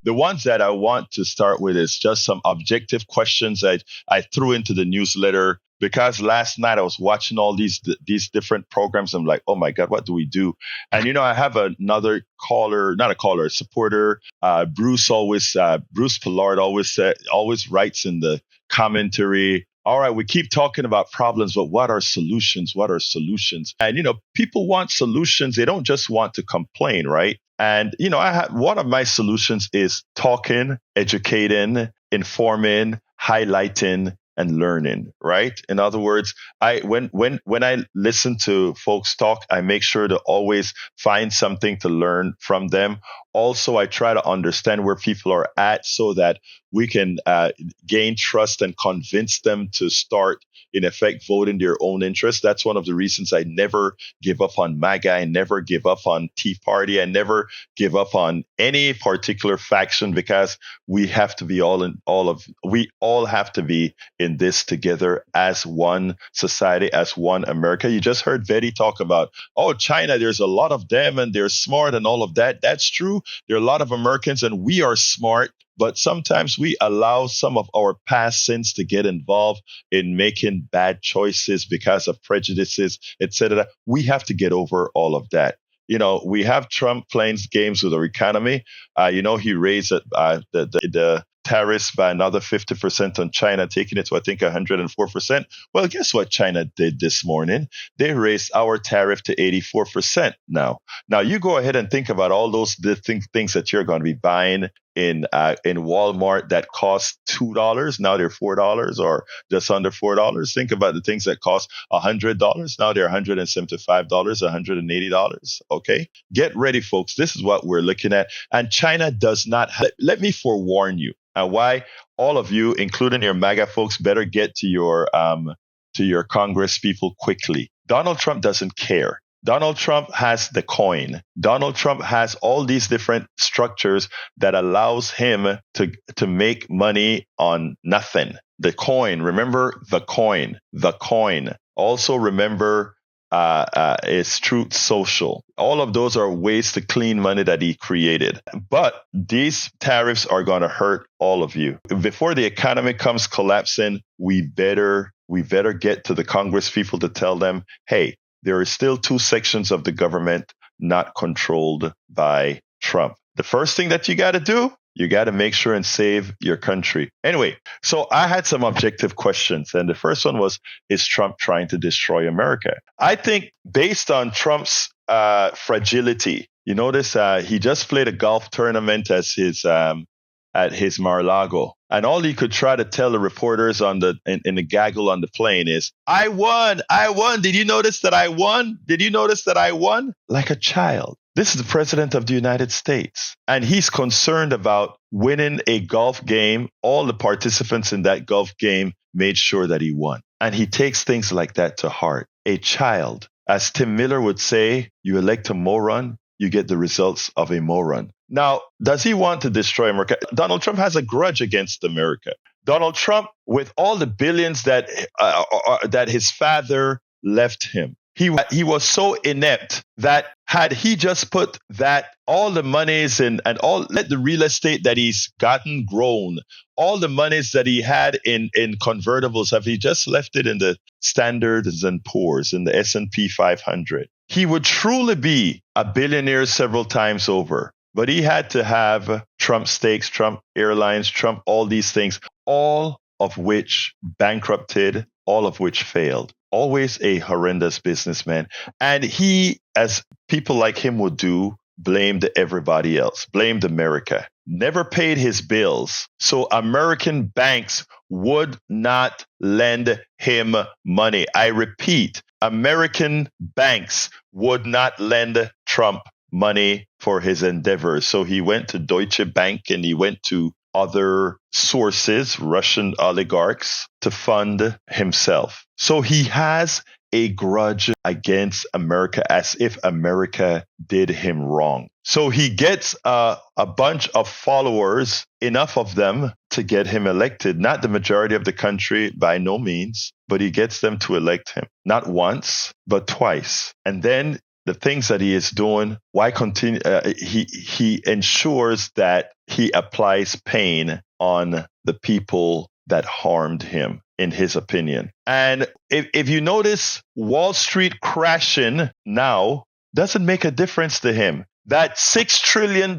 the ones that I want to start with is just some objective questions I threw into the newsletter because last night I was watching all these different programs. I'm like, oh my God, what do we do? And I have another caller, not a caller, a supporter. Bruce Pollard always writes in the commentary. All right, we keep talking about problems, but what are solutions? What are solutions? And people want solutions. They don't just want to complain, right? And one of my solutions is talking, educating, informing, highlighting, and learning, right? In other words, when I listen to folks talk, I make sure to always find something to learn from them. Also, I try to understand where people are at so that we can gain trust and convince them to start, in effect, voting their own interest. That's one of the reasons I never give up on MAGA. I never give up on Tea Party. I never give up on any particular faction because we have to be we all have to be in this together as one society, as one America. You just heard Vetti talk about, China, there's a lot of them and they're smart and all of that. That's true. There are a lot of Americans and we are smart. But sometimes we allow some of our past sins to get involved in making bad choices because of prejudices, etc. We have to get over all of that. We have Trump playing games with our economy. He raised the tariffs by another 50% on China, taking it to, I think, 104%. Well, guess what China did this morning? They raised our tariff to 84% now. Now, you go ahead and think about all those things that you're going to be buying in Walmart that cost $2. Now they're $4 or just under $4. Think about the things that cost $100. Now they're $175, $180. Okay. Get ready, folks. This is what we're looking at. And China does not let me forewarn you. And why all of you, including your MAGA folks, better get to your Congress people quickly. Donald Trump doesn't care. Donald Trump has the coin. Donald Trump has all these different structures that allows him to make money on nothing. The coin, remember the coin. The coin. Also remember is Truth Social. All of those are ways to clean money that he created. But these tariffs are going to hurt all of you. Before the economy comes collapsing, we better get to the Congress people to tell them, hey, there are still two sections of the government not controlled by Trump. The first thing that you got to do, you got to make sure and save your country. Anyway, so I had some objective questions. And the first one was, is Trump trying to destroy America? I think based on Trump's fragility, you notice he just played a golf tournament at his Mar-a-Lago. And all he could try to tell the reporters in the gaggle on the plane is, I won. Did you notice that I won? Like a child. This is the president of the United States. And he's concerned about winning a golf game. All the participants in that golf game made sure that he won. And he takes things like that to heart. A child. As Tim Miller would say, you elect a moron, you get the results of a moron. Now, does he want to destroy America? Donald Trump has a grudge against America. Donald Trump, with all the billions that his father left him, he was so inept that had he just put all the monies let the real estate that he's gotten grown, all the monies that he had in convertibles, have he just left it in the Standards and Poor's, in the S&P 500, he would truly be a billionaire several times over. But he had to have Trump steaks, Trump Airlines, Trump all these things, all of which bankrupted, all of which failed. Always a horrendous businessman. And he, as people like him would do, blamed everybody else, blamed America, never paid his bills. So American banks would not lend him money. I repeat, American banks would not lend Trump money for his endeavors. So he went to Deutsche Bank and he went to other sources, Russian oligarchs, to fund himself. So he has a grudge against America as if America did him wrong. So he gets a bunch of followers, enough of them to get him elected. Not the majority of the country, by no means, but he gets them to elect him. Not once, but twice. And then the things that he is doing, why continue? He ensures that he applies pain on the people that harmed him, in his opinion. And if you notice, Wall Street crashing now doesn't make a difference to him. That $6 trillion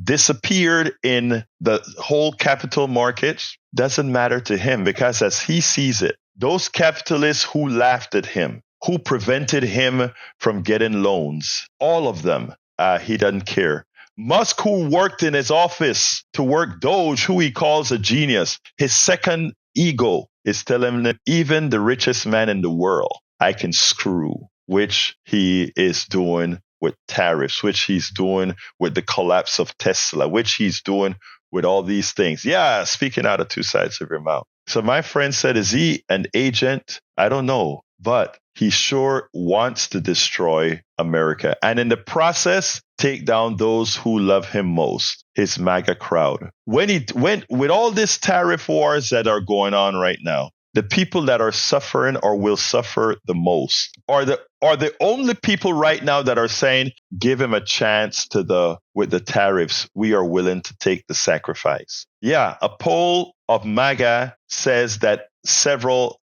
disappeared in the whole capital markets doesn't matter to him, because as he sees it, those capitalists who laughed at him, who prevented him from getting loans, all of them, he doesn't care. Musk, who worked in his office to work Doge, who he calls a genius, his second ego is telling him, even the richest man in the world, I can screw, which he is doing with tariffs, which he's doing with the collapse of Tesla, which he's doing with all these things. Yeah, speaking out of two sides of your mouth. So my friend said, is he an agent? I don't know, but he sure wants to destroy America. And in the process, take down those who love him most, his MAGA crowd. When he went with all these tariff wars that are going on right now, the people that are suffering or will suffer the most are the only people right now that are saying, give him a chance with the tariffs. We are willing to take the sacrifice. Yeah, a poll of MAGA says that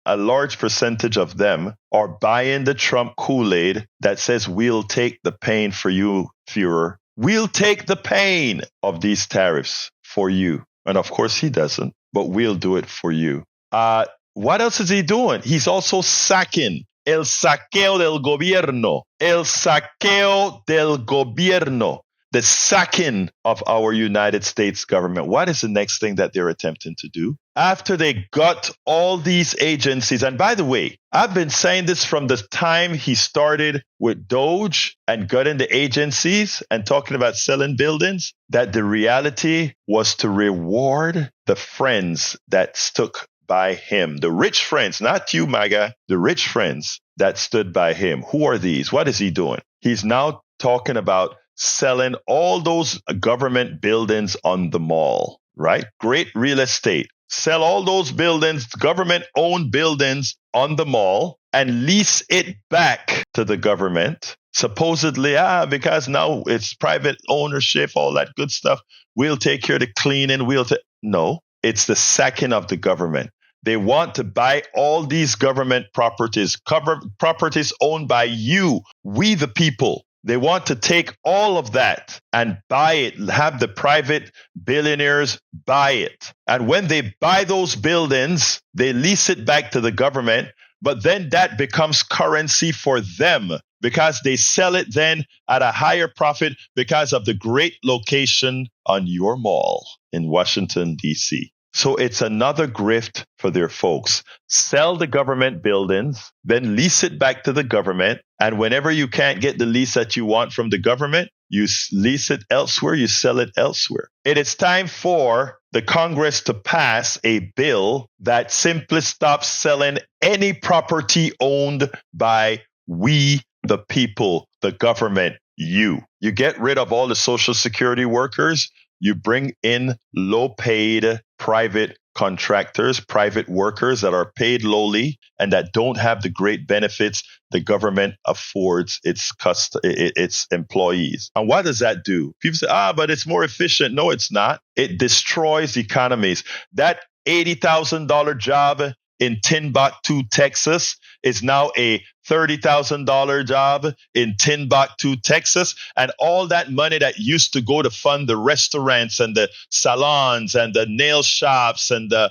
a large percentage of them are buying the Trump Kool-Aid that says, we'll take the pain for you, Führer. We'll take the pain of these tariffs for you. And of course he doesn't, but we'll do it for you. What else is he doing? He's also sacking. El saqueo del gobierno. El saqueo del gobierno. The sacking of our United States government. What is the next thing that they're attempting to do? After they got all these agencies, and by the way, I've been saying this from the time he started with Doge and got into agencies and talking about selling buildings, that the reality was to reward the friends that stuck by him. The rich friends, not you, MAGA, the rich friends that stood by him. Who are these? What is he doing? He's now talking about selling all those government buildings on the mall, right? Great real estate. Sell all those buildings, government-owned buildings on the mall, and lease it back to the government. Supposedly, because now it's private ownership, all that good stuff. We'll take care of the cleaning. No, it's the sacking of the government. They want to buy all these government properties owned by you, we the people. They want to take all of that and buy it, have the private billionaires buy it. And when they buy those buildings, they lease it back to the government, but then that becomes currency for them because they sell it then at a higher profit because of the great location on your mall in Washington, D.C. So it's another grift for their folks. Sell the government buildings, then lease it back to the government. And whenever you can't get the lease that you want from the government, you lease it elsewhere, you sell it elsewhere. It is time for the Congress to pass a bill that simply stops selling any property owned by we, the people, the government, you. You get rid of all the Social Security workers. You bring in low-paid private contractors, private workers that are paid lowly and that don't have the great benefits the government affords its employees. And what does that do? People say, but it's more efficient. No, it's not. It destroys economies. That $80,000 job in Timbuktu, Texas, is now a $30,000 job in Timbuktu, Texas. And all that money that used to go to fund the restaurants and the salons and the nail shops and the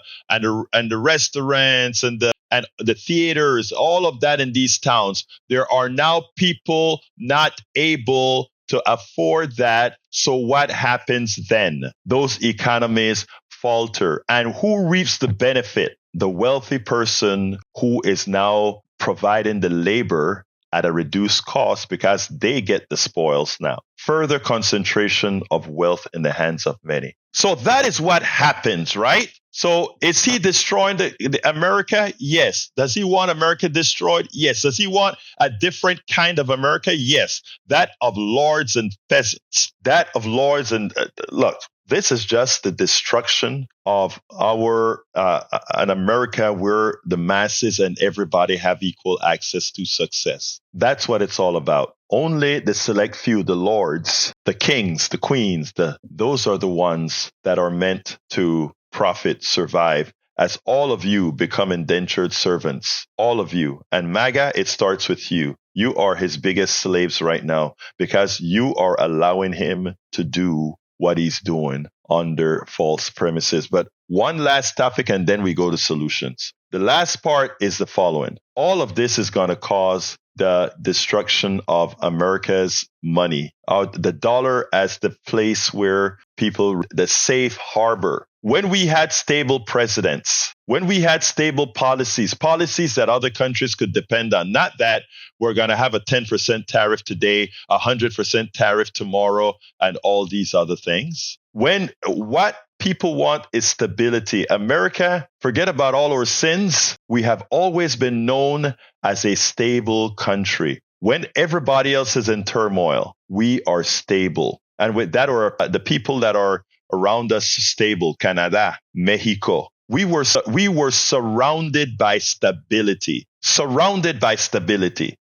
restaurants and the theaters, all of that in these towns, there are now people not able to afford that. So what happens then? Those economies falter. And who reaps the benefit? The wealthy person who is now providing the labor at a reduced cost because they get the spoils now. Further concentration of wealth in the hands of many. So that is what happens, right? So is he destroying the America? Yes. Does he want America destroyed? Yes. Does he want a different kind of America? Yes. That of lords and peasants. That of lords and look. This is just the destruction of our an America where the masses and everybody have equal access to success. That's what it's all about. Only the select few, the lords, the kings, the queens, those are the ones that are meant to profit, survive, as all of you become indentured servants, all of you. And MAGA, it starts with you. You are his biggest slaves right now because you are allowing him to do what he's doing under false premises. But one last topic, and then we go to solutions. The last part is the following. All of this is going to cause the destruction of America's money, the dollar as the place where people, the safe harbor. When we had stable presidents, when we had stable policies that other countries could depend on, not that we're going to have a 10% tariff today, 100% tariff tomorrow, and all these other things. When what people want is stability. America, forget about all our sins. We have always been known as a stable country. When everybody else is in turmoil, we are stable. And with that, or the people that are around us stable, Canada, Mexico. We were surrounded by stability,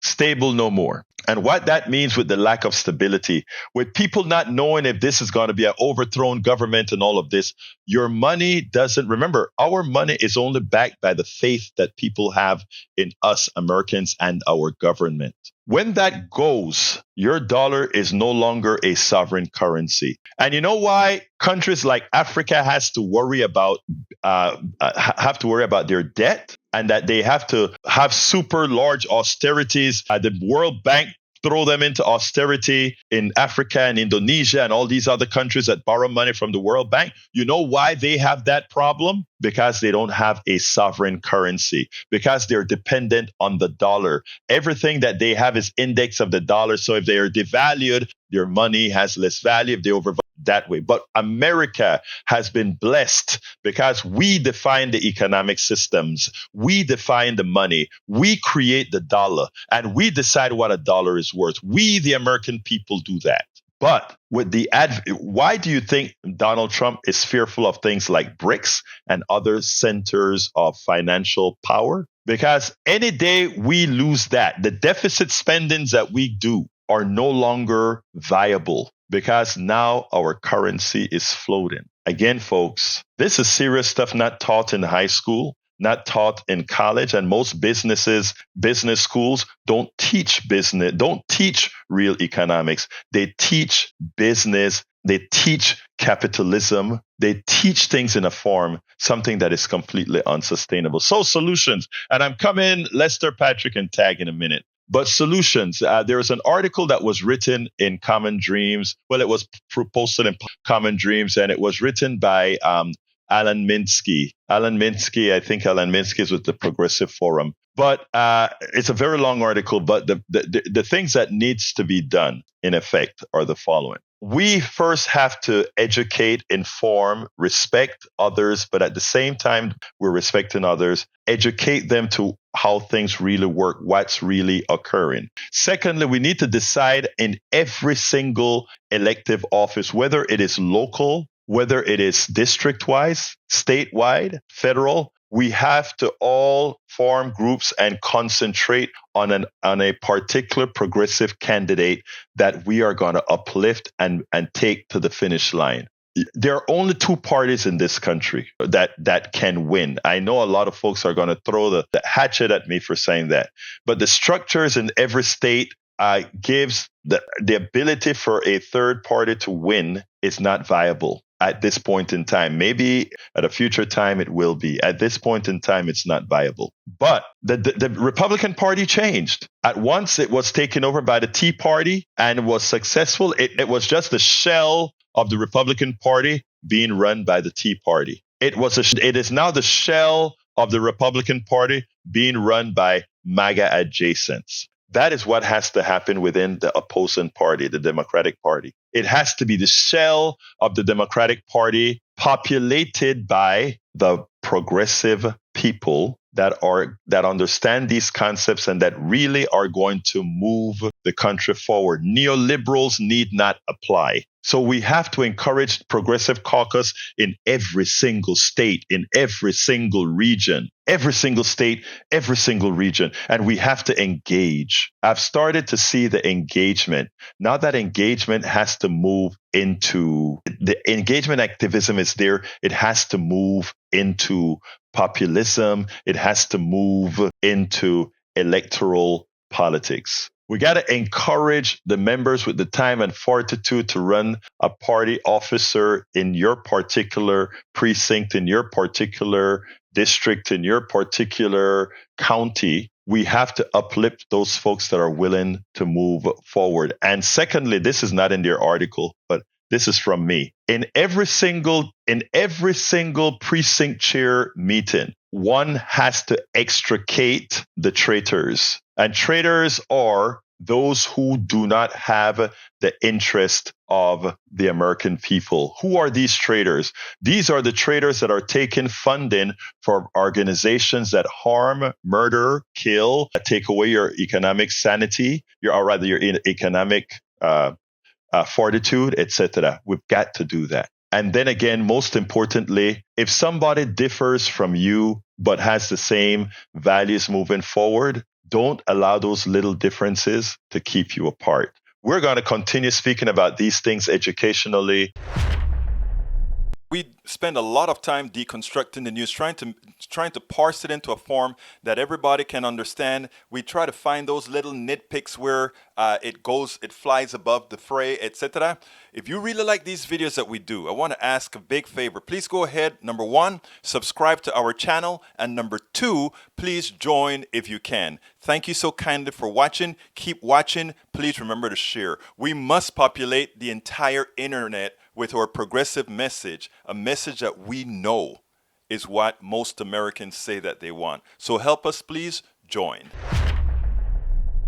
stable no more. And what that means with the lack of stability, with people not knowing if this is going to be an overthrown government and all of this, your money doesn't, remember, our money is only backed by the faith that people have in us Americans and our government. When that goes, your dollar is no longer a sovereign currency. And you know why countries like Africa have to worry about their debt, and that they have to have super large austerities. The World Bank throw them into austerity in Africa and Indonesia and all these other countries that borrow money from the World Bank. You know why they have that problem? Because they don't have a sovereign currency, because they're dependent on the dollar. Everything that they have is index of the dollar. So if they are devalued, their money has less value if they overvalue that way. But America has been blessed because we define the economic systems. We define the money. We create the dollar, and we decide what a dollar is worth. We, the American people, do that. But with why do you think Donald Trump is fearful of things like BRICS and other centers of financial power? Because any day we lose that, the deficit spendings that we do are no longer viable, because now our currency is floating. Again, folks, this is serious stuff not taught in high school, not taught in college, and most business schools don't teach business, don't teach real economics. They teach business, they teach capitalism, they teach things in a form, something that is completely unsustainable. So solutions, and I'm coming, Lester, Patrick, and Tag in a minute. But solutions, there is an article that was written in Common Dreams. Well, it was posted in Common Dreams, and it was written by Alan Minsky. I think Alan Minsky is with the Progressive Forum. But it's a very long article, but the things that needs to be done, in effect, are the following. We first have to educate, inform, respect others, but at the same time, we're respecting others, educate them to how things really work, what's really occurring. Secondly, we need to decide in every single elective office, whether it is local, whether it is district-wise, statewide, federal, we have to all form groups and concentrate on a particular progressive candidate that we are going to uplift and take to the finish line. There are only two parties in this country that can win. I know a lot of folks are going to throw the hatchet at me for saying that, but the structures in every state gives the ability for a third party to win is not viable at this point in time. Maybe at a future time it will be. At this point in time, it's not viable. But the Republican Party changed. At once, it was taken over by the Tea Party and was successful. It was just a shell of the Republican Party being run by the Tea Party. It is now the shell of the Republican Party being run by MAGA adjacents. That is what has to happen within the opposing party, the Democratic Party. It has to be the shell of the Democratic Party populated by the progressive people that understand these concepts and that really are going to move the country forward. Neoliberals need not apply. So we have to encourage progressive caucus in every single state, in every single region, every single state, every single region. And we have to engage. I've started to see the engagement. Now that engagement has to move into the engagement activism is there. It has to move into populism. It has to move into electoral politics. We got to encourage the members with the time and fortitude to run a party officer in your particular precinct, in your particular district, in your particular county. We have to uplift those folks that are willing to move forward. And secondly, this is not in their article, but this is from me. In every single precinct chair meeting, one has to extricate the traitors. And traitors are those who do not have the interest of the American people. Who are these traitors? These are the traitors that are taking funding for organizations that harm, murder, kill, take away your economic sanity, your economic fortitude, etc. We've got to do that. And then again, most importantly, if somebody differs from you but has the same values moving forward, don't allow those little differences to keep you apart. We're going to continue speaking about these things educationally. We spend a lot of time deconstructing the news, trying to parse it into a form that everybody can understand. We try to find those little nitpicks where it flies above the fray, etc. If you really like these videos that we do, I want to ask a big favor. Please go ahead. Number one, subscribe to our channel. And number two, please join if you can. Thank you so kindly for watching. Keep watching. Please remember to share. We must populate the entire internet with our progressive message, a message that we know is what most Americans say that they want. So help us, please join.